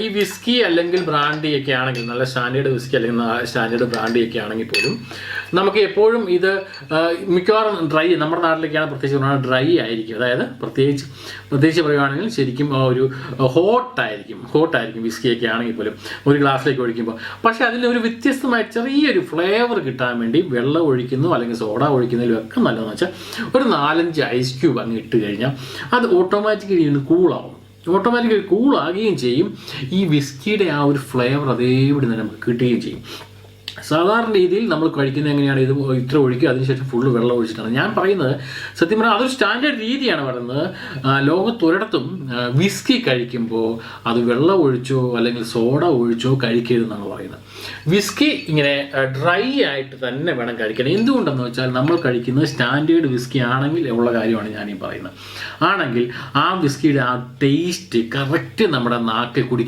ഈ വിസ്കി അല്ലെങ്കിൽ ബ്രാൻഡിയൊക്കെ ആണെങ്കിൽ, നല്ല സ്റ്റാൻഡേർഡ് വിസ്കി അല്ലെങ്കിൽ സ്റ്റാൻഡേർഡ് ബ്രാൻഡിയൊക്കെ ആണെങ്കിൽ പോലും നമുക്ക് എപ്പോഴും ഇത് മിക്കവാറും ഡ്രൈ, നമ്മുടെ നാട്ടിലേക്കാണ് പ്രത്യേകിച്ച് ഡ്രൈ ആയിരിക്കും. അതായത് പ്രത്യേകിച്ച് പറയുകയാണെങ്കിൽ ശരിക്കും ഒരു ഹോട്ടായിരിക്കും വിസ്കിയൊക്കെ ആണെങ്കിൽ പോലും ഒരു ഗ്ലാസ്സിലേക്ക് ഒഴിക്കുമ്പോൾ. പക്ഷേ അതിലൊരു വ്യത്യസ്തമായ ചെറിയൊരു ഫ്ലേവർ കിട്ടാൻ വേണ്ടി വെള്ളം ഒഴിക്കുന്നു അല്ലെങ്കിൽ സോഡ ഒഴിക്കുന്നതിലും ഒക്കെ നല്ലതെന്ന് വെച്ചാൽ ഒരു 4-5 ഐസ് ക്യൂബ് അങ്ങ് ഇട്ട് കഴിഞ്ഞാൽ അത് ഓട്ടോമാറ്റിക്കലി ഇരുന്ന് കൂളാവും. ഓട്ടോമാറ്റിക്കലി കൂളാകുകയും ചെയ്യും. ഈ വിസ്കിയുടെ ആ ഒരു ഫ്ലേവർ അതേപടി തന്നെ നമുക്ക് കിട്ടുകയും ചെയ്യും. സാധാരണ രീതിയിൽ നമ്മൾ കഴിക്കുന്നത് എങ്ങനെയാണ്, ഇത് ഇത്ര ഒഴിക്കുക, അതിനുശേഷം ഫുള്ള് വെള്ളം ഒഴിച്ചിട്ടാണ്. ഞാൻ പറയുന്നത് സത്യം പറഞ്ഞാൽ അതൊരു സ്റ്റാൻഡേർഡ് രീതിയാണ് പറയുന്നത്. ലോകത്തൊരിടത്തും വിസ്കി കഴിക്കുമ്പോൾ അത് വെള്ളം ഒഴിച്ചോ അല്ലെങ്കിൽ സോഡ ഒഴിച്ചോ കഴിക്കരുതെന്നാണ് പറയുന്നത്. വിസ്കി ഇങ്ങനെ ഡ്രൈ ആയിട്ട് തന്നെ വേണം കഴിക്കണം. എന്തുകൊണ്ടെന്ന് വെച്ചാൽ നമ്മൾ കഴിക്കുന്നത് സ്റ്റാൻഡേർഡ് വിസ്കി ആണെങ്കിൽ ഉള്ള കാര്യമാണ് ഞാനീ പറയുന്നത്. ആണെങ്കിൽ ആ വിസ്കിയുടെ ആ ടേസ്റ്റ് കറക്റ്റ് നമ്മുടെ നാക്കിൽ